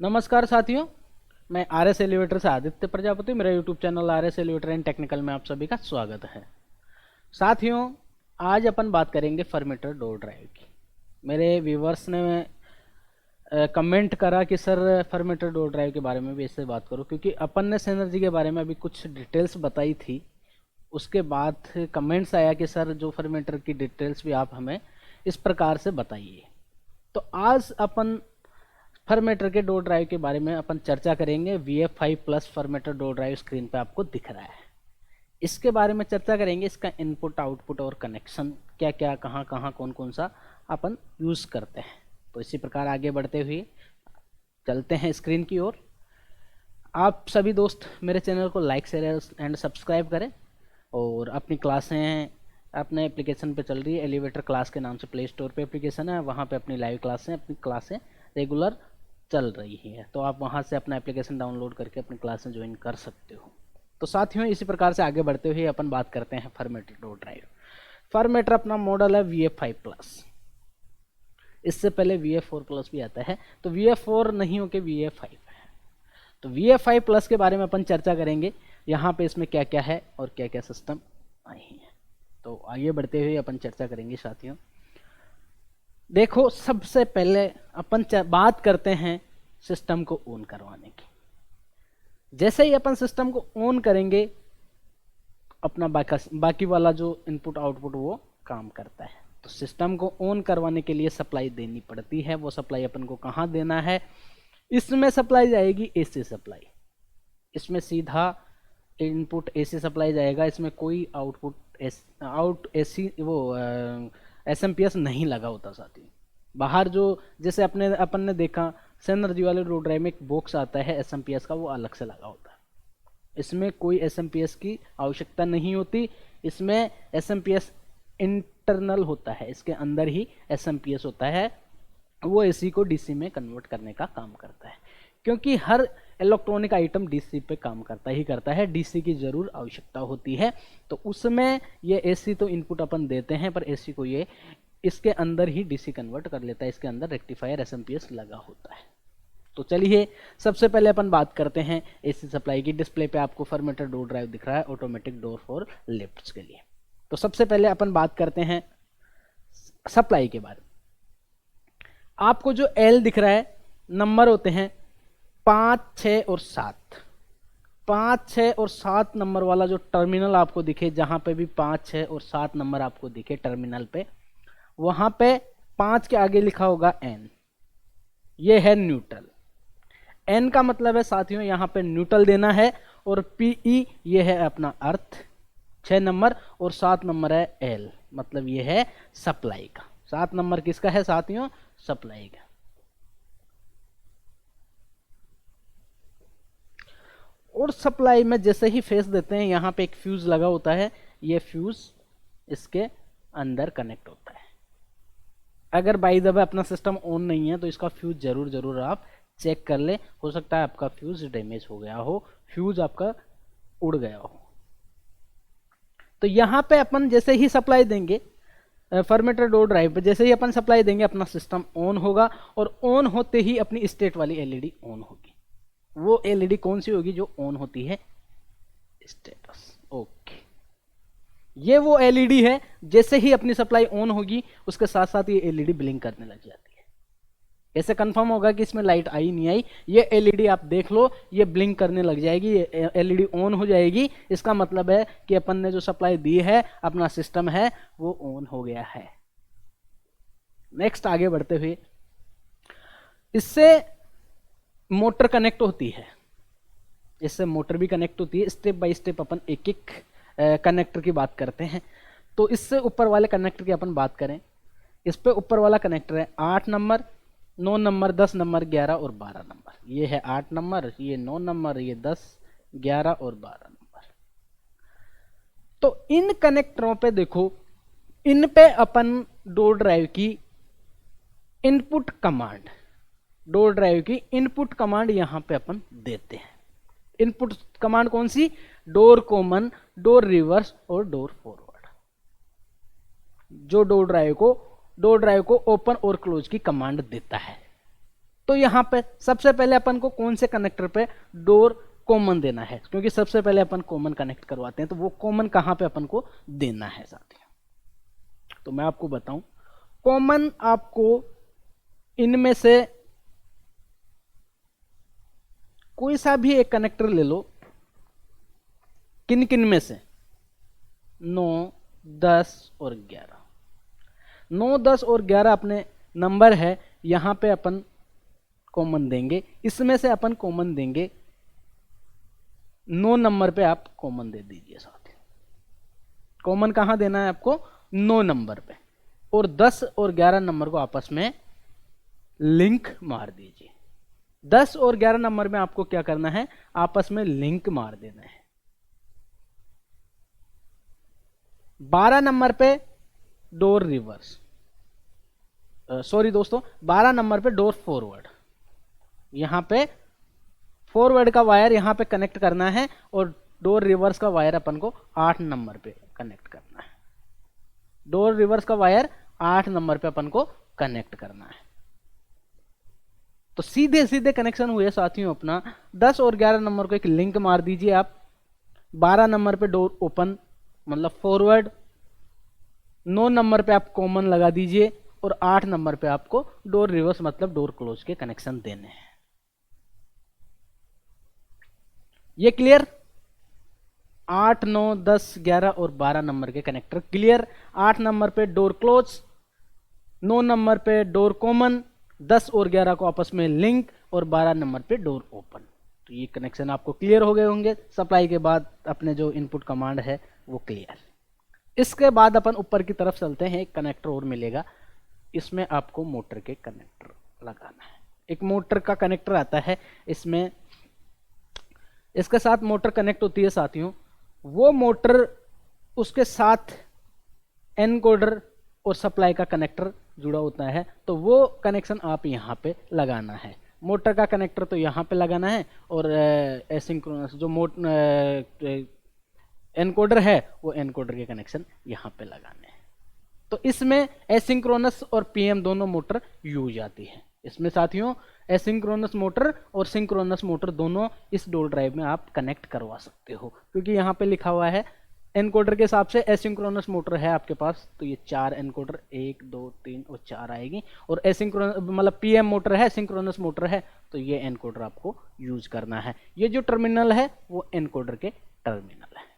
नमस्कार साथियों, मैं आर एस एलिवेटर से आदित्य प्रजापति। मेरा YouTube channel R S elevator and technical में आप सभी का स्वागत है। साथियों, आज अपन बात करेंगे फर्मेटर डोर ड्राइव की। मेरे व्यूवर्स ने कमेंट करा कि सर फर्मेटर डोर ड्राइव के बारे में भी इससे बात करो, क्योंकि अपन ने सिनर्जी के बारे में अभी कुछ डिटेल्स बताई थी। उसके बाद कमेंट्स आया कि सर जो फर्मेटर की डिटेल्स भी आप हमें इस प्रकार से बताइए। तो आज अपन फर्मेटर के डोर ड्राइव के बारे में अपन चर्चा करेंगे। VF5+ फर्मेटर डोर ड्राइव स्क्रीन पे आपको दिख रहा है। इसके बारे में चर्चा करेंगे, इसका इनपुट आउटपुट और कनेक्शन क्या क्या, कहाँ कहाँ, कौन कौन सा अपन यूज़ करते हैं। तो इसी प्रकार आगे बढ़ते हुए चलते हैं स्क्रीन की ओर। आप सभी दोस्त मेरे चैनल को लाइक शेयर एंड सब्सक्राइब करें, और अपनी क्लासें अपने एप्लीकेशन पे चल रही है। एलिवेटर क्लास के नाम से प्ले स्टोर पे एप्लीकेशन है, वहाँ पे अपनी लाइव क्लासें रेगुलर चल रही है। तो आप वहाँ से अपना एप्लीकेशन डाउनलोड करके अपनी क्लासें ज्वाइन कर सकते हो। तो साथियों, इसी प्रकार से आगे बढ़ते हुए अपन बात करते हैं फर्मेटर डोर ड्राइव। फर्मेटर अपना मॉडल है VF5+। इससे पहले VF4+ भी आता है, तो VF4 नहीं होके VF5 है। तो VF5+ के बारे में अपन चर्चा करेंगे, यहाँ पे इसमें क्या क्या है और क्या क्या सिस्टम आई है। तो आगे बढ़ते हुए अपन चर्चा करेंगे साथियों। देखो, सबसे पहले अपन बात करते हैं सिस्टम को ऑन करवाने की। जैसे ही अपन सिस्टम को ऑन करेंगे, अपना बाकी वाला जो इनपुट आउटपुट वो काम करता है। तो सिस्टम को ऑन करवाने के लिए सप्लाई देनी पड़ती है। वो सप्लाई अपन को कहाँ देना है? इसमें सप्लाई जाएगी AC सप्लाई। इसमें सीधा इनपुट AC सप्लाई जाएगा। इसमें कोई आउट AC वो SMPS नहीं लगा होता साथी। बाहर जो जैसे अपन ने देखा सिनर्जी वाले डोर ड्राइव में एक बॉक्स आता है SMPS का, वो अलग से लगा होता है। इसमें कोई SMPS की आवश्यकता नहीं होती। इसमें SMPS इंटरनल होता है, इसके अंदर ही SMPS होता है। वो AC को DC में कन्वर्ट करने का काम करता है, क्योंकि हर इलेक्ट्रॉनिक आइटम DC पे काम करता ही करता है। DC की जरूर आवश्यकता होती है। तो उसमें ये AC तो इनपुट अपन देते हैं, पर AC को ये इसके अंदर ही DC कन्वर्ट कर लेता है। इसके अंदर रेक्टिफायर SMPS लगा होता है। तो चलिए, सबसे पहले अपन बात करते हैं AC सप्लाई की। डिस्प्ले पे आपको फर्मेटर डोर ड्राइव दिख रहा है, ऑटोमेटिक डोर फॉर लिफ्ट्स के लिए। तो सबसे पहले अपन बात करते हैं सप्लाई के बारे में। आपको जो L दिख रहा है, नंबर होते हैं 5, 6 और 7। 5, 6 और 7 नंबर वाला जो टर्मिनल आपको दिखे, जहां पे भी 5, 6 और 7 नंबर आपको दिखे टर्मिनल पे, वहां पे 5 के आगे लिखा होगा N। ये है न्यूट्रल। N का मतलब है साथियों, यहां पे न्यूट्रल देना है। और PE ये है अपना अर्थ 6 नंबर, और 7 नंबर है L, मतलब ये है सप्लाई का। 7 नंबर किसका है साथियों? सप्लाई का। और सप्लाई में जैसे ही फेस देते हैं, यहाँ पे एक फ्यूज लगा होता है। ये फ्यूज इसके अंदर कनेक्ट होता है। अगर बाई द वे अपना सिस्टम ऑन नहीं है, तो इसका फ्यूज जरूर आप चेक कर ले। हो सकता है आपका फ्यूज डैमेज हो गया हो, फ्यूज आपका उड़ गया हो। तो यहाँ पे अपन जैसे ही सप्लाई देंगे फर्मेटर डोर ड्राइव पे, जैसे ही अपन सप्लाई देंगे, अपना सिस्टम ऑन होगा। और ऑन होते ही अपनी स्टेट वाली LED ऑन होगी। वो LED कौन सी होगी? जो ऑन होती है, स्टेटस। ओके, ये वो LED है। जैसे ही अपनी सप्लाई ऑन होगी, उसके साथ साथ ये LED ब्लिंक करने लग जाती है। ऐसे कंफर्म होगा कि इसमें लाइट आई नहीं आई। ये LED आप देख लो, ये ब्लिंक करने लग जाएगी, ये LED ऑन हो जाएगी। इसका मतलब है कि अपन ने जो सप्लाई दी है, अपना सिस्टम है, वो ऑन हो गया है। नेक्स्ट आगे बढ़ते हुए, इससे मोटर कनेक्ट होती है। इससे मोटर भी कनेक्ट होती है। स्टेप बाय स्टेप अपन एक एक कनेक्टर की बात करते हैं। तो इससे ऊपर वाले कनेक्टर की अपन बात करें, इस पे ऊपर वाला कनेक्टर है 8 नंबर, 9 नंबर, 10 नंबर, 11 और 12 नंबर। ये है 8 नंबर, ये 9 नंबर, ये 10, 11 और 12 नंबर। तो इन कनेक्टरों पे देखो, इन पे अपन डोर ड्राइव की इनपुट कमांड, डोर ड्राइव की इनपुट कमांड यहां पे अपन देते हैं। इनपुट कमांड कौन सी? डोर कॉमन, डोर रिवर्स और डोर फॉरवर्ड। जो डोर ड्राइव को ओपन और क्लोज की कमांड देता है। तो यहाँ पे सबसे पहले अपन को कौन से कनेक्टर पे डोर कॉमन देना है, क्योंकि सबसे पहले अपन कॉमन कनेक्ट करवाते हैं, तो वो कॉमन कहाँ पे अपन को देना है साथियों। तो मैं आपको बताऊं, कॉमन आपको इनमें से कोई सा भी एक कनेक्टर ले लो, किन किन में से 9, 10 और 11। 9, 10 और 11 अपने नंबर है, यहां पे अपन कॉमन देंगे। इसमें से अपन कॉमन देंगे 9 नंबर पे, आप कॉमन दे दीजिए साथियों। कॉमन कहां देना है आपको? 9 नंबर पे। और 10 और 11 नंबर को आपस में लिंक मार दीजिए। 10 और 11 नंबर में आपको क्या करना है? आपस में लिंक मार देना है। 12 नंबर पे डोर रिवर्स, सॉरी दोस्तों, 12 नंबर पे डोर फॉरवर्ड। यहां पे फॉरवर्ड का वायर यहां पे कनेक्ट करना है और डोर रिवर्स का वायर अपन को 8 नंबर पे कनेक्ट करना है। डोर रिवर्स का वायर 8 नंबर पे अपन को कनेक्ट करना है। तो सीधे सीधे कनेक्शन हुए साथियों अपना। 10 और 11 नंबर को एक लिंक मार दीजिए आप। 12 नंबर पे डोर ओपन मतलब फॉरवर्ड, 9 नंबर पे आप कॉमन लगा दीजिए और 8 नंबर पे आपको डोर रिवर्स मतलब डोर क्लोज के कनेक्शन देने हैं। ये क्लियर? 8, 9, 10, 11 और 12 नंबर के कनेक्टर क्लियर। 8 नंबर पे डोर क्लोज, 9 नंबर पे डोर कॉमन, 10 और 11 को आपस में लिंक और 12 नंबर पे डोर ओपन। तो ये कनेक्शन आपको क्लियर हो गए होंगे। सप्लाई के बाद अपने जो इनपुट कमांड है वो क्लियर। इसके बाद अपन ऊपर की तरफ चलते हैं। एक कनेक्टर और मिलेगा, इसमें आपको मोटर के कनेक्टर लगाना है। एक मोटर का कनेक्टर आता है, इसमें इसके साथ मोटर कनेक्ट होती है साथियों। वो मोटर उसके साथ एनकोडर और सप्लाई का कनेक्टर जुड़ा होता है, तो वो कनेक्शन आप यहाँ पे लगाना है। मोटर का कनेक्टर तो यहाँ पे लगाना है और एसिंक्रोनस जो एनकोडर है वो एनकोडर के कनेक्शन यहाँ पे लगाने हैं। तो इसमें एसिंक्रोनस और पीएम दोनों मोटर यूज आती है। इसमें साथियों एसिंक्रोनस मोटर और सिंक्रोनस मोटर दोनों इस डोर ड्राइव में आप कनेक्ट करवा सकते हो, क्योंकि यहाँ पे लिखा हुआ है एनकोडर के हिसाब से एसिंक्रोनस मोटर है आपके पास, तो ये 4 एनकोडर 1, 2, 3 और 4 आएगी। और एसिंक्रोनस मतलब पीएम मोटर है, सिंक्रोनस मोटर है, तो ये एनकोडर आपको यूज करना है। ये जो टर्मिनल है वो एनकोडर के टर्मिनल है।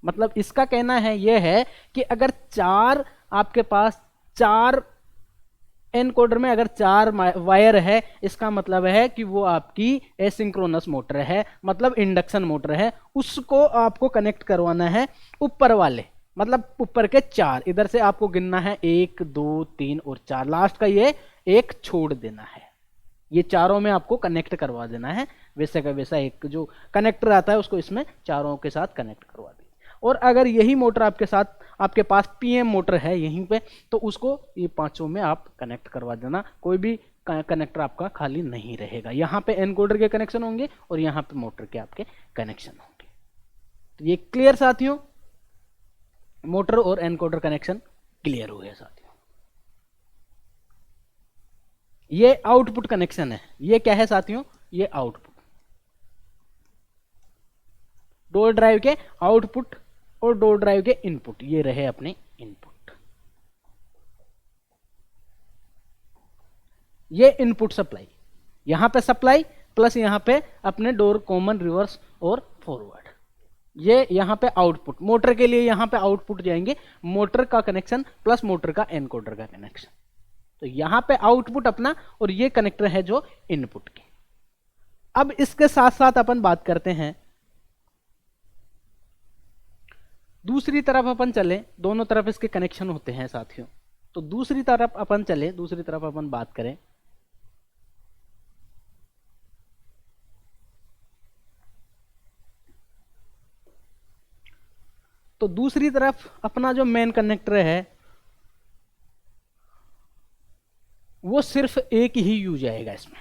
मतलब इसका कहना है ये है कि अगर आपके पास 4 एनकोडर में अगर 4 वायर है, इसका मतलब है कि वो आपकी एसिंक्रोनस मोटर है, मतलब इंडक्शन मोटर है। उसको आपको कनेक्ट करवाना है ऊपर वाले, मतलब ऊपर के 4। इधर से आपको गिनना है 1, 2, 3 और 4। लास्ट का ये 1 छोड़ देना है। ये चारों में आपको कनेक्ट करवा देना है। वैसे का वैसा एक जो कनेक्टर आता है उसको इसमें चारों के साथ कनेक्ट करवा दीजिए। और अगर यही मोटर आपके पास पीएम मोटर है यहीं पे, तो उसको ये 5 में आप कनेक्ट करवा देना। कोई भी कनेक्टर आपका खाली नहीं रहेगा। यहाँ पे एनकोडर के कनेक्शन होंगे और यहाँ पे मोटर के आपके कनेक्शन होंगे। तो ये क्लियर साथियों? मोटर और एनकोडर कनेक्शन क्लियर हो गया साथियों। ये आउटपुट कनेक्शन है। ये क्या है साथियों? ये आउटपुट, डोर ड्राइव के आउटपुट और डोर ड्राइव के इनपुट। ये रहे अपने इनपुट। ये इनपुट सप्लाई, यहां पे सप्लाई प्लस यहां पे अपने डोर कॉमन, रिवर्स और फॉरवर्ड। ये यहां पे आउटपुट, मोटर के लिए यहां पे आउटपुट जाएंगे, मोटर का कनेक्शन प्लस मोटर का एनकोडर का कनेक्शन। तो यहां पे आउटपुट अपना और ये कनेक्टर है जो इनपुट के। अब इसके साथ साथ अपन बात करते हैं दूसरी तरफ अपन चले। दोनों तरफ इसके कनेक्शन होते हैं साथियों। तो दूसरी तरफ अपन चले, दूसरी तरफ अपन बात करें। तो दूसरी तरफ अपना जो मेन कनेक्टर है वो सिर्फ एक ही यूज आएगा इसमें।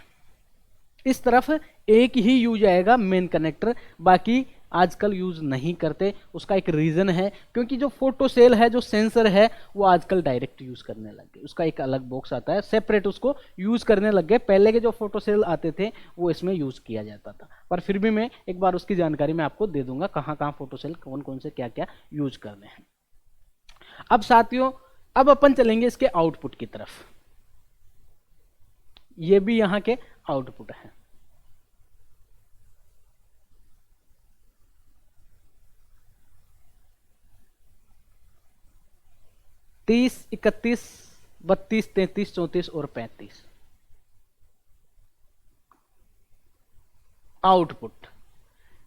इस तरफ एक ही यूज आएगा मेन कनेक्टर, बाकी आजकल यूज़ नहीं करते। उसका एक रीज़न है, क्योंकि जो फोटो सेल है, जो सेंसर है, वो आजकल डायरेक्ट यूज़ करने लग गए। उसका एक अलग बॉक्स आता है, सेपरेट उसको यूज़ करने लग गए। पहले के जो फोटो सेल आते थे वो इसमें यूज़ किया जाता था, पर फिर भी मैं एक बार उसकी जानकारी मैं आपको दे दूंगा, कहाँ कहाँ फोटो सेल कौन कौन से क्या क्या यूज करने हैं। अब साथियों, अब अपन चलेंगे इसके आउटपुट की तरफ। ये भी यहां के आउटपुट है। तीस, 31, 32, 33, 34 और 35 आउटपुट।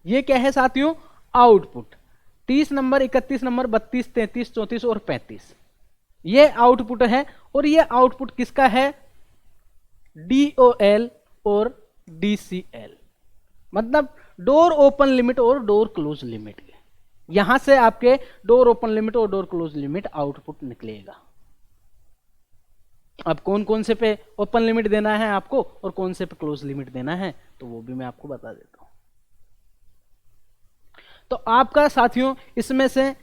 ये क्या है साथियों? आउटपुट। 30 नंबर, 31 नंबर, 32, 33, 34 और 35 ये आउटपुट है। और ये आउटपुट किसका है? DOL और DCL, मतलब डोर ओपन लिमिट और डोर क्लोज लिमिट। यहां से आपके डोर ओपन लिमिट और डोर क्लोज लिमिट आउटपुट निकलेगा। अब कौन कौन से पे ओपन लिमिट देना है आपको और कौन से पे क्लोज लिमिट देना है, तो वो भी मैं आपको बता देता हूं। तो आपका साथियों इसमें से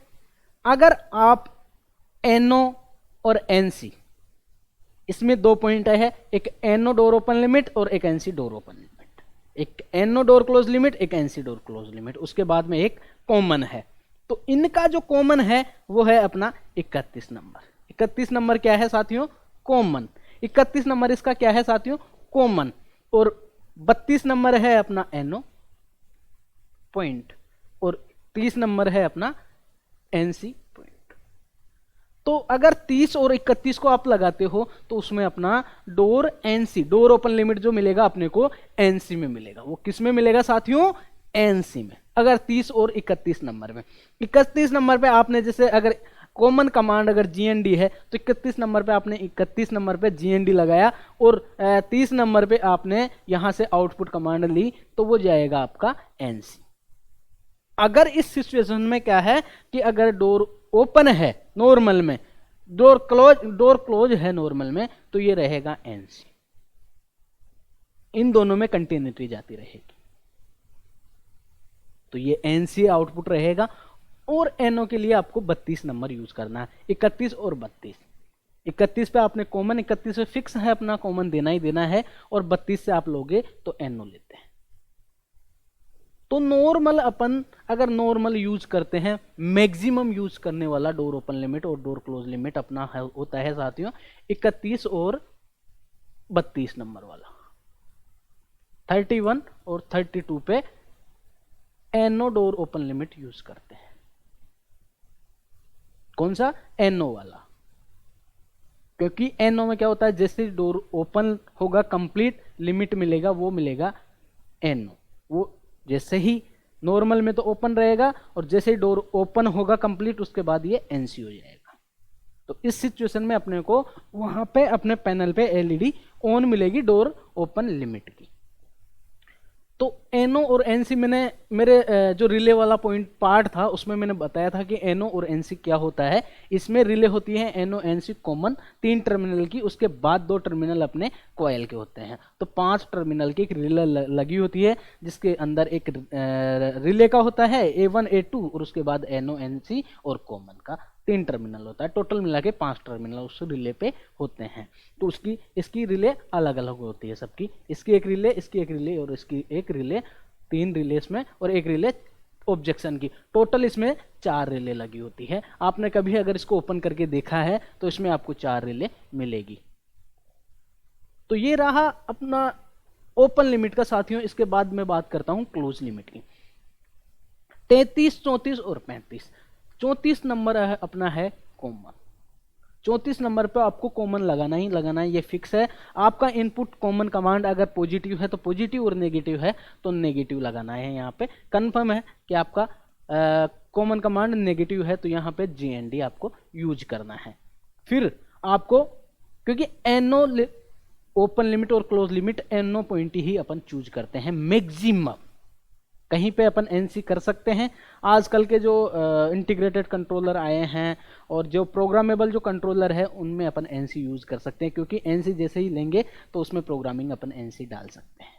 अगर आप NO और NC, इसमें दो पॉइंट है, एक NO डोर ओपन लिमिट और एक NC डोर ओपन लिमिट। एक NO डोर क्लोज लिमिट, एक NC डोर क्लोज लिमिट, उसके बाद में एक कॉमन है। तो इनका जो कॉमन है वो है अपना 31 नंबर। 31 नंबर क्या है साथियों? कॉमन। 31 नंबर इसका क्या है साथियों? कॉमन। और 32 नंबर है अपना NO पॉइंट और 30 नंबर है अपना NC पॉइंट। तो अगर 30 और 31 को आप लगाते हो तो उसमें अपना door NC, door open limit जो मिलेगा अपने को NC में मिलेगा। वो किस में मिलेगा साथियों? NC में। अगर 30 और 31 नंबर में, 31 नंबर पे आपने जैसे अगर कॉमन कमांड अगर GND है तो 31 नंबर पे आपने 31 नंबर पे GND लगाया और 30 नंबर पे आपने यहां से आउटपुट कमांड ली तो वो जाएगा आपका NC। अगर इस सिचुएशन में क्या है कि अगर डोर ओपन है नॉर्मल में, डोर क्लोज है नॉर्मल में, तो ये रहेगा NC। इन दोनों में कंटिन्यूटी जाती रहेगी, तो ये NC आउटपुट रहेगा। और NO के लिए आपको 32 नंबर यूज करना है, 31 और 32। 31 पे आपने कॉमन, 31 पे फिक्स है अपना कॉमन देना ही देना है, और 32 से आप लोगे तो NO लेते हैं। तो नॉर्मल अपन अगर नॉर्मल यूज करते हैं, मैक्सिमम यूज करने वाला डोर ओपन लिमिट और डोर क्लोज लिमिट अपना होता है साथियों 31 और 32 नंबर वाला। 31 और 32 पे NO door open limit use करते हैं। कौन सा? NO वाला। क्योंकि NO में क्या होता है, जैसे डोर ओपन होगा कंप्लीट लिमिट मिलेगा, वो मिलेगा NO। वो जैसे ही नॉर्मल में तो ओपन रहेगा और जैसे ही डोर ओपन होगा कंप्लीट उसके बाद ये NC हो जाएगा। तो इस सिचुएशन में अपने को वहां पे अपने पैनल पे LED ऑन मिलेगी डोर ओपन लिमिट की। तो NO और NC मैंने मेरे जो रिले वाला पॉइंट पार्ट था उसमें मैंने बताया था कि NO और NC क्या होता है। इसमें रिले होती है NO NC कॉमन 3 टर्मिनल की, उसके बाद 2 टर्मिनल अपने कॉयल के होते हैं। तो 5 टर्मिनल की एक रिले लगी होती है जिसके अंदर एक रिले का होता है A1 A2 और उसके बाद NO NC और कॉमन का 3 टर्मिनल होता है। टोटल मिला के 5 टर्मिनल उस रिले पे होते हैं। तो इसकी रिले अलग अलग होती है सबकी। इसकी एक रिले, इसकी एक रिले और इसकी एक रिले, 3 रिले इसमें और एक रिले ऑब्जेक्शन की। टोटल इसमें 4 रिले लगी होती है। आपने कभी अगर इसको ओपन करके देखा है तो इसमें आपको 4 रिले मिलेगी। तो ये रहा अपना ओपन लिमिट का साथियों। इसके बाद मैं बात करता हूं क्लोज लिमिट की। 33, 34 और 35। 34 नंबर है अपना है कॉमन। 34 नंबर पे आपको कॉमन लगाना ही लगाना है, ये फिक्स है। आपका इनपुट कॉमन कमांड अगर पॉजिटिव है तो पॉजिटिव और नेगेटिव है तो नेगेटिव लगाना है। यहाँ पे कंफर्म है कि आपका कॉमन कमांड नेगेटिव है तो यहाँ पे GND आपको यूज करना है। फिर आपको क्योंकि NO ओपन लिमिट और क्लोज लिमिट NO पॉइंट ही अपन चूज करते हैं मैक्सिमम। कहीं पे अपन NC कर सकते हैं। आजकल के जो इंटीग्रेटेड कंट्रोलर आए हैं और जो प्रोग्रामेबल जो कंट्रोलर है उनमें अपन NC यूज कर सकते हैं, क्योंकि NC जैसे ही लेंगे तो उसमें प्रोग्रामिंग अपन NC डाल सकते हैं।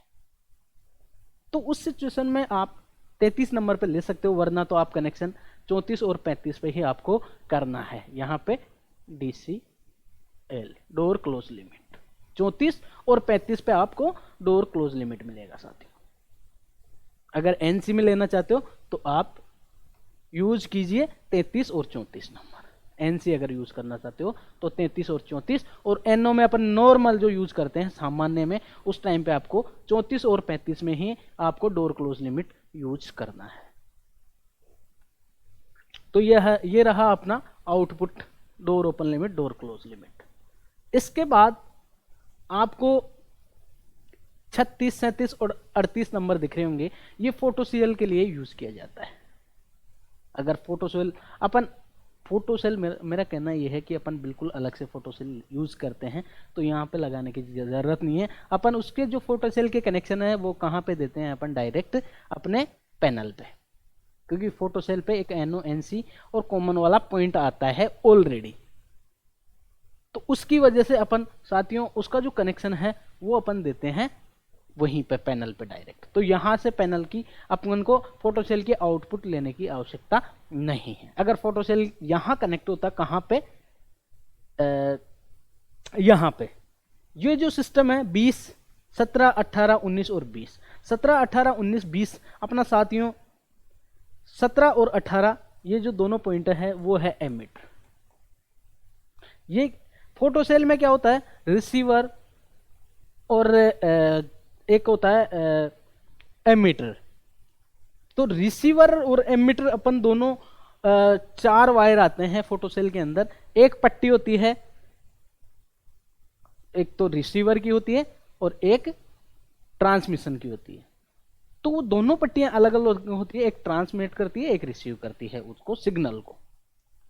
तो उस सिचुएशन में आप 33 नंबर पे ले सकते हो, वरना तो आप कनेक्शन 34 और 35 पे ही आपको करना है। यहाँ पे DCL डोर क्लोज लिमिट 34 और 35 पे आपको डोर क्लोज लिमिट मिलेगा साथियों। अगर NC में लेना चाहते हो तो आप यूज कीजिए 33 और 34 नंबर। NC अगर यूज करना चाहते हो तो 33 और 34, और NO में अपन नॉर्मल जो यूज करते हैं सामान्य में, उस टाइम पे आपको 34 और 35 में ही आपको डोर क्लोज लिमिट यूज करना है। तो ये रहा अपना output door open limit, door close limit. इसके बाद आपको 36, 37 और 38 नंबर दिख रहे होंगे, ये फोटोसेल के लिए यूज किया जाता है। अगर फोटोसेल मेरा कहना यह है कि अपन बिल्कुल अलग से फोटोसेल यूज करते हैं, तो यहाँ पे लगाने की जरूरत नहीं है। अपन उसके जो फोटोसेल के कनेक्शन है वो कहाँ पे देते हैं, अपन डायरेक्ट अपने पैनल पे, क्योंकि फोटोसेल पे एक NO NC और कॉमन वाला पॉइंट आता है ऑलरेडी। तो उसकी वजह से अपन साथियों उसका जो कनेक्शन है वो अपन देते हैं वहीं पे पैनल पे डायरेक्ट। तो यहां से पैनल की अपन को फोटोसेल की आउटपुट लेने की आवश्यकता नहीं है। अगर फोटोसेल यहां कनेक्ट होता, कहां पे, यहां पे, ये जो सिस्टम है 20, 17, 18, 19 और 20, 17, 18, 19, 20 अपना साथियों 17 और 18 ये जो दोनों पॉइंट है वो है एमिटर। ये फोटोसेल में क्या होता है, रिसीवर और एक होता है एमिटर। तो रिसीवर और एमिटर अपन दोनों 4 वायर आते हैं फोटोसेल के अंदर। एक पट्टी होती है, एक तो रिसीवर की होती है और एक ट्रांसमिशन की होती है। तो वो दोनों पट्टियां अलग अलग होती है, एक ट्रांसमिट करती है, एक रिसीव करती है उसको, सिग्नल को।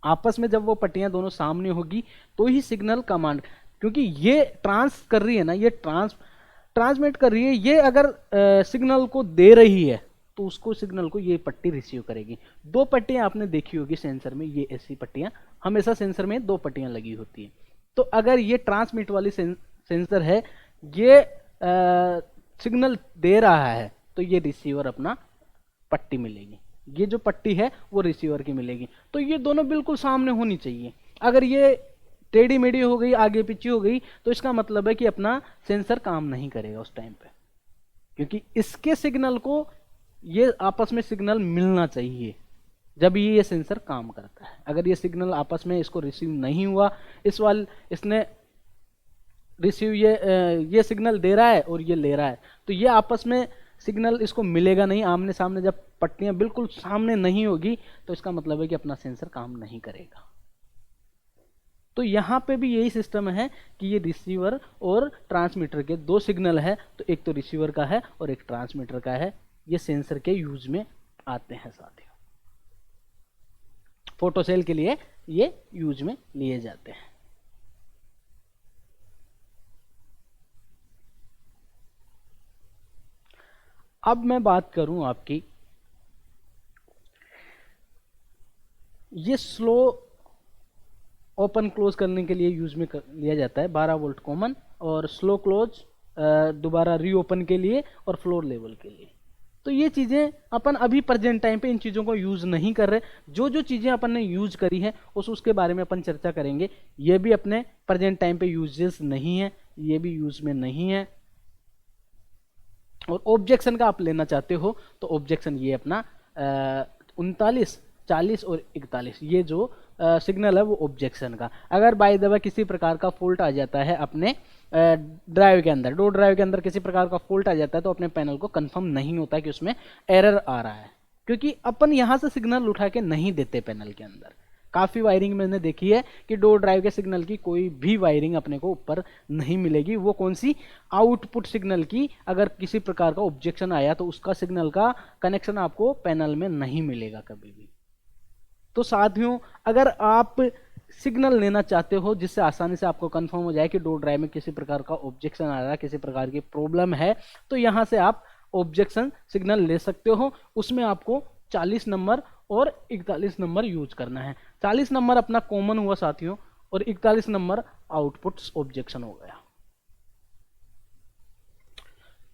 आपस में जब वो पट्टियां दोनों सामने होगी तो ही सिग्नल कमांड, क्योंकि ये ट्रांस कर रही है ना, ये ट्रांसमिट कर रही है, ये अगर सिग्नल को दे रही है तो उसको सिग्नल को ये पट्टी रिसीव करेगी। 2 पट्टियां आपने देखी होगी सेंसर में, ये ऐसी पट्टियां हमेशा सेंसर में 2 पट्टियां लगी होती है। तो अगर ये ट्रांसमिट वाली सेंसर है, ये सिग्नल दे रहा है, तो ये रिसीवर अपना पट्टी मिलेगी, ये जो पट्टी है वो रिसीवर की मिलेगी। तो ये दोनों बिल्कुल सामने होनी चाहिए। अगर ये टेढ़ी मेढ़ी हो गई, आगे पीछे हो गई, तो इसका मतलब है कि अपना सेंसर काम नहीं करेगा उस टाइम पे, क्योंकि इसके सिग्नल को ये आपस में सिग्नल मिलना चाहिए जब ये सेंसर काम करता है। अगर ये सिग्नल आपस में इसको रिसीव नहीं हुआ, इसने रिसीव ये सिग्नल दे रहा है और ये ले रहा है, तो ये आपस में सिग्नल इसको मिलेगा नहीं आमने सामने। जब पट्टियां बिल्कुल सामने नहीं होगी तो इसका मतलब है कि अपना सेंसर काम नहीं करेगा। तो यहां पे भी यही सिस्टम है कि ये रिसीवर और ट्रांसमीटर के 2 सिग्नल है, तो एक तो रिसीवर का है और एक ट्रांसमीटर का है। ये सेंसर के यूज में आते हैं साथियों, फोटोसेल के लिए ये यूज में लिए जाते हैं। अब मैं बात करूं आपकी, ये स्लो ओपन क्लोज करने के लिए यूज में लिया जाता है, 12 वोल्ट कॉमन, और स्लो क्लोज दोबारा रीओपन के लिए और फ्लोर लेवल के लिए। तो ये चीजें अपन अभी प्रेजेंट टाइम पे इन चीजों को यूज नहीं कर रहे। जो जो चीजें अपन ने यूज करी है उसके बारे में अपन चर्चा करेंगे। ये भी अपने प्रेजेंट टाइम पे यूजेस नहीं है, ये भी यूज में नहीं है। और ऑब्जेक्शन का आप लेना चाहते हो तो ऑब्जेक्शन ये अपना 39, 40 और 41, ये जो सिग्नल है वो ऑब्जेक्शन का। अगर बाय द वे किसी प्रकार का फॉल्ट आ जाता है अपने ड्राइव के अंदर, डोर ड्राइव के अंदर किसी प्रकार का फॉल्ट आ जाता है, तो अपने पैनल को कंफर्म नहीं होता कि उसमें एरर आ रहा है, क्योंकि अपन यहां से सिग्नल उठा के नहीं देते पैनल के अंदर। काफी वायरिंग मैंने देखी है कि डोर ड्राइव के सिग्नल की कोई भी वायरिंग अपने को ऊपर नहीं मिलेगी। वो कौन सी, आउटपुट सिग्नल की। अगर किसी प्रकार का ऑब्जेक्शन आया तो उसका सिग्नल का कनेक्शन आपको पैनल में नहीं मिलेगा कभी भी। तो साथियों, अगर आप सिग्नल लेना चाहते हो जिससे आसानी से आपको कंफर्म हो जाए कि डोर ड्राइव में किसी प्रकार का ऑब्जेक्शन आ रहा है, किसी प्रकार की प्रॉब्लम है, तो यहां से आप ऑब्जेक्शन सिग्नल ले सकते हो। उसमें आपको 40 नंबर और 41 नंबर यूज करना है। 40 नंबर अपना कॉमन हुआ साथियों, और 41 नंबर आउटपुट ऑब्जेक्शन हो गया।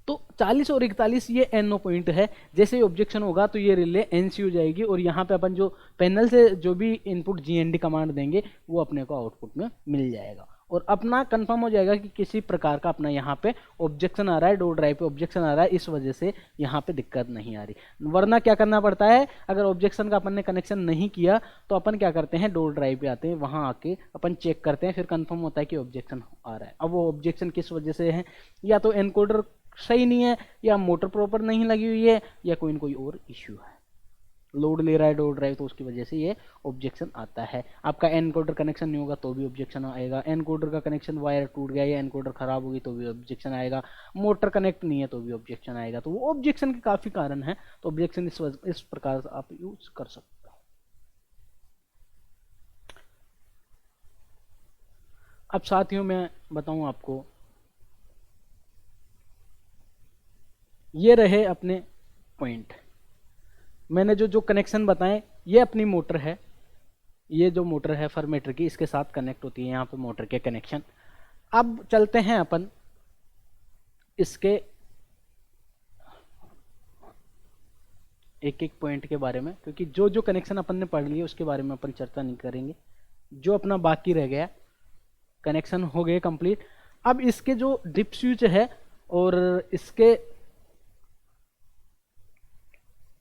तो 40 और 41 ये NO पॉइंट है। जैसे ही ऑब्जेक्शन होगा तो ये रिले NC हो जाएगी और यहाँ पे अपन जो पैनल से जो भी इनपुट GND कमांड देंगे वो अपने को आउटपुट में मिल जाएगा और अपना कंफर्म हो जाएगा कि किसी प्रकार का अपना यहाँ पे ऑब्जेक्शन आ रहा है, डोर ड्राइव पे ऑब्जेक्शन आ रहा है, इस वजह से यहाँ पे दिक्कत नहीं आ रही। वरना क्या करना पड़ता है, अगर ऑब्जेक्शन का अपन ने कनेक्शन नहीं किया तो अपन क्या करते हैं, डोर ड्राइव पे आते हैं, वहाँ आके अपन चेक करते हैं, फिर कंफर्म होता है कि ऑब्जेक्शन आ रहा है। अब वो ऑब्जेक्शन किस वजह से है, या तो एनकोडर सही नहीं है, या मोटर प्रॉपर नहीं लगी हुई है, या कोई न कोई और इश्यू है, लोड ले रहा है डोर ड्राइव, तो उसकी वजह से ये ऑब्जेक्शन आता है। आपका एनकोडर कनेक्शन नहीं होगा तो भी ऑब्जेक्शन आएगा, एनकोडर का कनेक्शन वायर टूट गया या एनकोडर खराब होगी तो भी ऑब्जेक्शन आएगा, मोटर कनेक्ट नहीं है तो भी ऑब्जेक्शन आएगा। तो वो ऑब्जेक्शन के काफ़ी कारण है, तो ऑब्जेक्शन इस प्रकार से आप यूज कर सकते हो। अब साथियों मैं बताऊं आपको, ये रहे अपने पॉइंट, मैंने जो जो कनेक्शन बताएं, ये अपनी मोटर है, ये जो मोटर है फॉर्मेटर की, इसके साथ कनेक्ट होती है यहाँ पे मोटर के कनेक्शन। अब चलते हैं अपन इसके एक एक पॉइंट के बारे में, क्योंकि जो जो कनेक्शन अपन ने पढ़ लिए उसके बारे में अपन चर्चा नहीं करेंगे। जो अपना बाकी रह गया, कनेक्शन हो गए कंप्लीट। अब इसके जो डिप स्विच है और इसके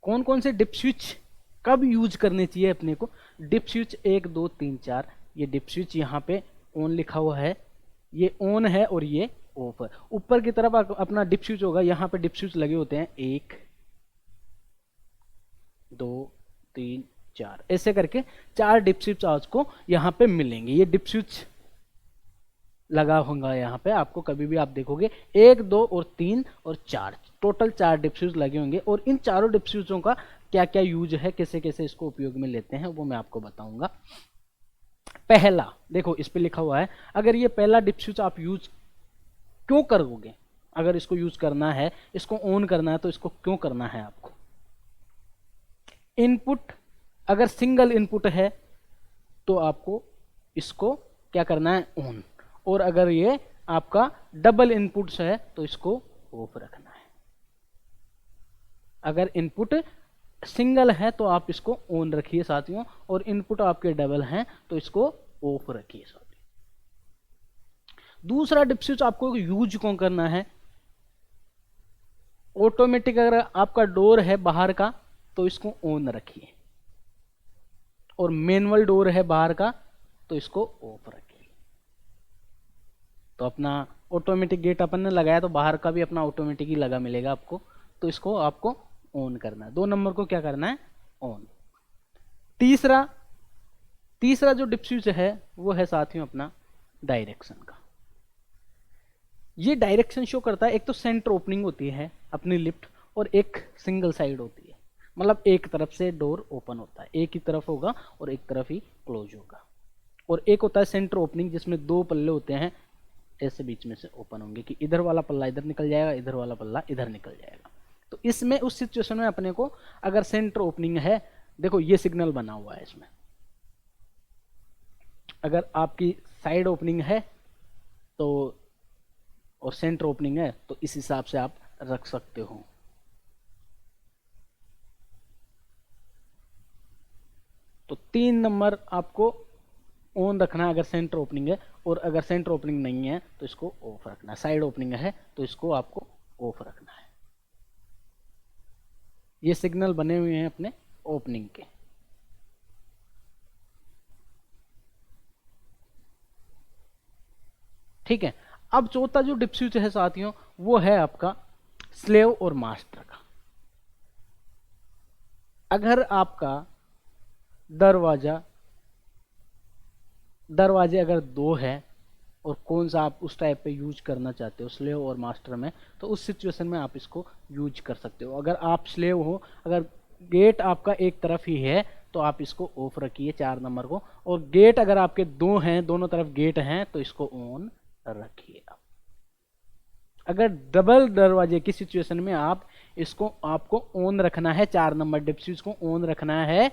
कौन कौन से डिप स्विच कब यूज करने चाहिए अपने को। डिप स्विच 1 2 3 4, ये डिप स्विच यहाँ पे ऑन लिखा हुआ है, ये ऑन है और ये ऑफ है। ऊपर की तरफ अपना डिप स्विच होगा, यहाँ पे डिप स्विच लगे होते हैं 1 2 3 4, ऐसे करके 4 डिप स्विच आपको यहाँ पे मिलेंगे। ये डिप स्विच लगा होगा यहाँ पे, आपको कभी भी आप देखोगे 1 2 और 3 और 4, टोटल 4 डिप स्विच लगे होंगे। और इन चारों डिप स्विचों का क्या क्या यूज है, कैसे कैसे इसको उपयोग में लेते हैं, वो मैं आपको बताऊंगा। पहला देखो, इस पे लिखा हुआ है, अगर ये पहला डिप स्विच आप यूज क्यों करोगे, अगर इसको यूज करना है, इसको ऑन करना है, तो इसको क्यों करना है आपको। इनपुट अगर सिंगल इनपुट है तो आपको इसको क्या करना है, ऑन। और अगर ये आपका डबल इनपुट्स है तो इसको ऑफ रखना है। अगर इनपुट सिंगल है तो आप इसको ऑन रखिए साथियों, और इनपुट आपके डबल हैं तो इसको ऑफ रखिए साथियों। दूसरा डिप स्विच आपको यूज कौन करना है, ऑटोमेटिक अगर आपका डोर है बाहर का तो इसको ऑन रखिए, और मैनुअल डोर है बाहर का तो इसको ऑफ रखिए। तो अपना ऑटोमेटिक गेट अपन ने लगाया तो बाहर का भी अपना ऑटोमेटिक ही लगा मिलेगा आपको, तो इसको आपको ऑन करना है। 2 नंबर को क्या करना है, ऑन। तीसरा जो डिप स्विच है वो है साथियों अपना डायरेक्शन का। ये डायरेक्शन शो करता है, एक तो सेंटर ओपनिंग होती है अपनी लिफ्ट, और एक सिंगल साइड होती है, मतलब एक तरफ से डोर ओपन होता है, एक ही तरफ होगा और एक तरफ ही क्लोज होगा। और एक होता है सेंटर ओपनिंग, जिसमें 2 पल्ले होते हैं, ऐसे बीच में से ओपन होंगे कि इधर वाला पल्ला इधर निकल जाएगा, इधर वाला पल्ला इधर निकल जाएगा। तो इसमें उस सिचुएशन में अपने को अगर सेंटर ओपनिंग है, देखो ये सिग्नल बना हुआ है इसमें, अगर आपकी साइड ओपनिंग है तो और सेंटर ओपनिंग है तो इस हिसाब से आप रख सकते हो। तो 3 नंबर आपको ऑन रखना है अगर सेंटर ओपनिंग है, और अगर सेंटर ओपनिंग नहीं है तो इसको ऑफ रखना है। साइड ओपनिंग है तो इसको आपको ऑफ रखना है। ये सिग्नल बने हुए हैं अपने ओपनिंग के। ठीक है, अब चौथा जो डिप स्विच है साथियों वो है आपका स्लेव और मास्टर का। अगर आपका दरवाजे अगर 2 है और कौन सा आप उस टाइप पे यूज करना चाहते हो, स्लेव और मास्टर में, तो उस सिचुएशन में आप इसको यूज कर सकते हो। अगर आप स्लेव हो, अगर गेट आपका एक तरफ ही है तो आप इसको ऑफ रखिए 4 नंबर को, और गेट अगर आपके 2 हैं, दोनों तरफ गेट हैं, तो इसको ऑन रखिए आप। अगर डबल दरवाजे की सिचुएशन में आप इसको आपको ऑन रखना है, 4 नंबर डिप स्विच को ऑन रखना है।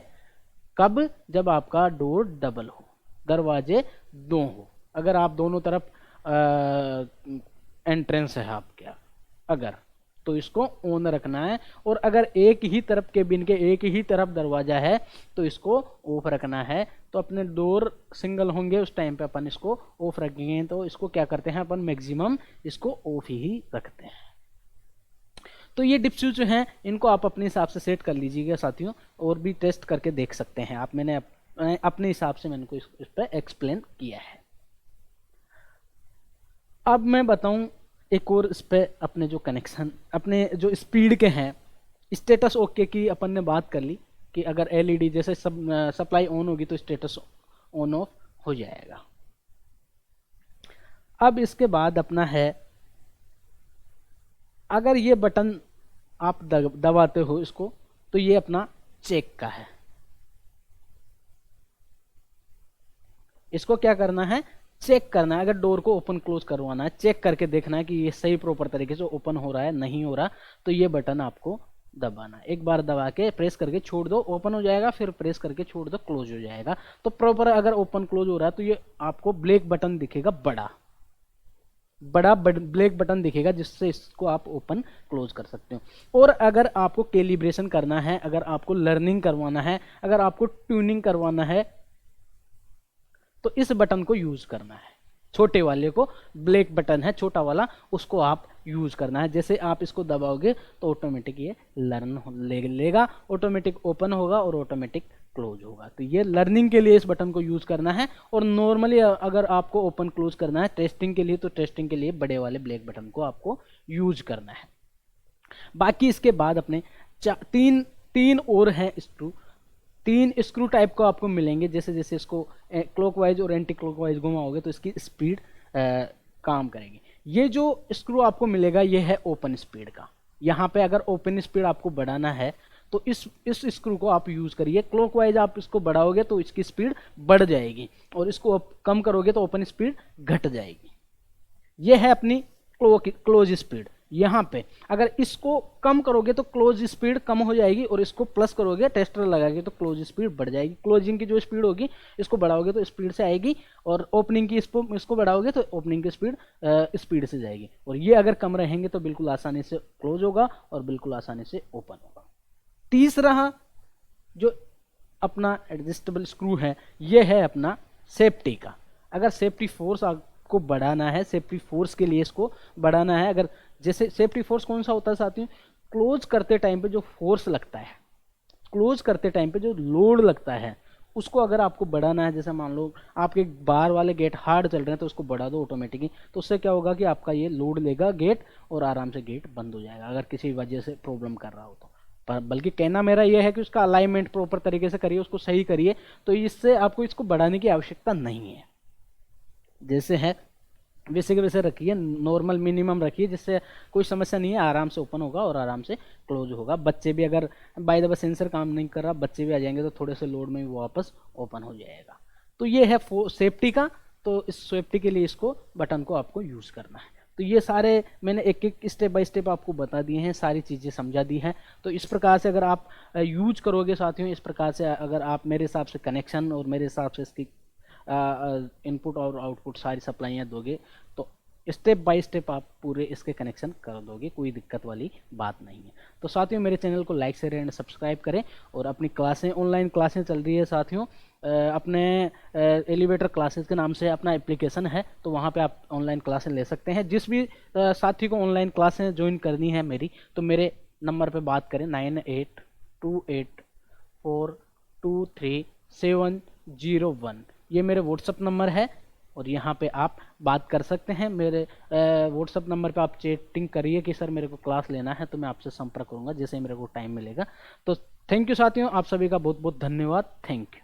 कब, जब आपका डोर डबल हो, दरवाजे 2 हो, अगर आप दोनों तरफ एंट्रेंस है आपके, अगर तो इसको ऑन रखना है, और अगर एक ही तरफ केबिन के एक ही तरफ दरवाजा है तो इसको ऑफ रखना है। तो अपने डोर सिंगल होंगे उस टाइम पे अपन इसको ऑफ रखेंगे, तो इसको क्या करते हैं अपन मैक्सिमम इसको ऑफ ही रखते हैं। तो ये डिप्स जो हैं इनको आप अपने हिसाब से सेट कर लीजिएगा साथियों, और भी टेस्ट करके देख सकते हैं आप। मैंने अपने हिसाब से मैंने इस पर एक्सप्लेन किया है। अब मैं बताऊं एक और इस पे अपने जो कनेक्शन अपने जो स्पीड के हैं, स्टेटस ओके की अपन ने बात कर ली कि अगर एलईडी जैसे सप्लाई ऑन होगी तो स्टेटस ऑन ऑफ हो जाएगा। अब इसके बाद अपना है, अगर ये बटन आप दबाते हो इसको तो ये अपना चेक का है। इसको क्या करना है, चेक करना है। अगर डोर को ओपन क्लोज करवाना है, चेक करके देखना है कि ये सही प्रॉपर तरीके से ओपन हो रहा है, नहीं हो रहा तो ये बटन आपको दबाना है। एक बार दबा के प्रेस करके छोड़ दो, ओपन हो जाएगा, फिर प्रेस करके छोड़ दो, क्लोज हो जाएगा। तो प्रॉपर अगर ओपन क्लोज हो रहा है तो ये आपको ब्लैक बटन दिखेगा, बड़ा ब्लैक बटन दिखेगा, जिससे इसको आप ओपन क्लोज कर सकते हो। और अगर आपको कैलिब्रेशन करना है, अगर आपको लर्निंग करवाना है, अगर आपको ट्यूनिंग करवाना है, तो इस बटन को यूज करना है। छोटे वाले को, ब्लैक बटन है छोटा वाला, उसको आप यूज करना है। जैसे आप इसको दबाओगे तो ऑटोमेटिक ये लर्न लेगा, ऑटोमेटिक ओपन होगा और ऑटोमेटिक क्लोज होगा। तो ये लर्निंग के लिए इस बटन को यूज करना है। और नॉर्मली अगर आपको ओपन क्लोज करना है टेस्टिंग के लिए, तो टेस्टिंग के लिए बड़े वाले ब्लैक बटन को आपको यूज करना है। बाकी इसके बाद अपने तीन और हैं स्क्रू, 3 स्क्रू टाइप को आपको मिलेंगे। जैसे जैसे इसको क्लॉकवाइज और एंटी क्लॉकवाइज घुमाओगे तो इसकी स्पीड काम करेगी। ये जो स्क्रू आपको मिलेगा ये है ओपन स्पीड का। यहाँ पे अगर ओपन स्पीड आपको बढ़ाना है तो इस स्क्रू को आप यूज करिए। क्लॉकवाइज आप इसको बढ़ाओगे तो इसकी स्पीड बढ़ जाएगी, और इसको कम करोगे तो ओपन स्पीड घट जाएगी। ये है अपनी क्लोज स्पीड। यहाँ पे अगर इसको कम करोगे तो क्लोज स्पीड कम हो जाएगी, और इसको प्लस करोगे टेस्टर लगाएंगे तो क्लोज स्पीड बढ़ जाएगी। क्लोजिंग की जो स्पीड होगी इसको बढ़ाओगे तो स्पीड से आएगी, और ओपनिंग की इसको बढ़ाओगे तो ओपनिंग की स्पीड से जाएगी। और ये अगर कम रहेंगे तो बिल्कुल आसानी से क्लोज होगा और बिल्कुल आसानी से ओपन होगा। तीसरा जो अपना एडजस्टेबल स्क्रू है ये है अपना सेफ्टी का। अगर सेफ्टी फोर्स को बढ़ाना है, सेफ्टी फोर्स के लिए इसको बढ़ाना है। अगर जैसे सेफ्टी फोर्स कौन सा होता है साथियों, क्लोज करते टाइम पे जो फोर्स लगता है, क्लोज करते टाइम पे जो लोड लगता है, उसको अगर आपको बढ़ाना है। जैसे मान लो आपके बाहर वाले गेट हार्ड चल रहे हैं तो उसको बढ़ा दो ऑटोमेटिकली, तो उससे क्या होगा कि आपका ये लोड लेगा गेट और आराम से गेट बंद हो जाएगा, अगर किसी वजह से प्रॉब्लम कर रहा हो तो। बल्कि कहना मेरा यह है कि उसका अलाइनमेंट प्रॉपर तरीके से करिए, उसको सही करिए, तो इससे आपको इसको बढ़ाने की आवश्यकता नहीं है। जैसे है वैसे के वैसे रखिए, नॉर्मल मिनिमम रखिए, जिससे कोई समस्या नहीं है, आराम से ओपन होगा और आराम से क्लोज होगा। बच्चे भी अगर बाय द वे सेंसर काम नहीं कर रहा, बच्चे भी आ जाएंगे तो थोड़े से लोड में भी वापस ओपन हो जाएगा। तो ये है सेफ्टी का। तो इस सेफ्टी के लिए इसको बटन को आपको यूज़ करना है। तो ये सारे मैंने एक एक स्टेप बाय स्टेप आपको बता दिए हैं, सारी चीज़ें समझा दी हैं। तो इस प्रकार से अगर आप यूज करोगे साथियों, इस प्रकार से अगर आप मेरे हिसाब से कनेक्शन और मेरे हिसाब से इसकी इनपुट और आउटपुट सारी सप्लाइयाँ दोगे तो स्टेप बाय स्टेप आप पूरे इसके कनेक्शन कर दोगे, कोई दिक्कत वाली बात नहीं है। तो साथियों मेरे चैनल को लाइक शेयर एंड सब्सक्राइब करें। और अपनी क्लासें, ऑनलाइन क्लासें चल रही है साथियों, अपने एलिवेटर क्लासेस के नाम से अपना एप्लीकेशन है, तो वहाँ पे आप ऑनलाइन क्लासें ले सकते हैं। जिस भी साथी को ऑनलाइन क्लासें ज्वाइन करनी है मेरी, तो मेरे नंबर पे बात करें 9828423701। ये मेरे व्हाट्सअप नंबर है, और यहाँ पे आप बात कर सकते हैं। मेरे व्हाट्सअप नंबर पे आप चैटिंग करिए कि सर मेरे को क्लास लेना है, तो मैं आपसे संपर्क करूँगा जैसे ही मेरे को टाइम मिलेगा। तो थैंक यू साथियों, आप सभी का बहुत बहुत धन्यवाद। Thank you.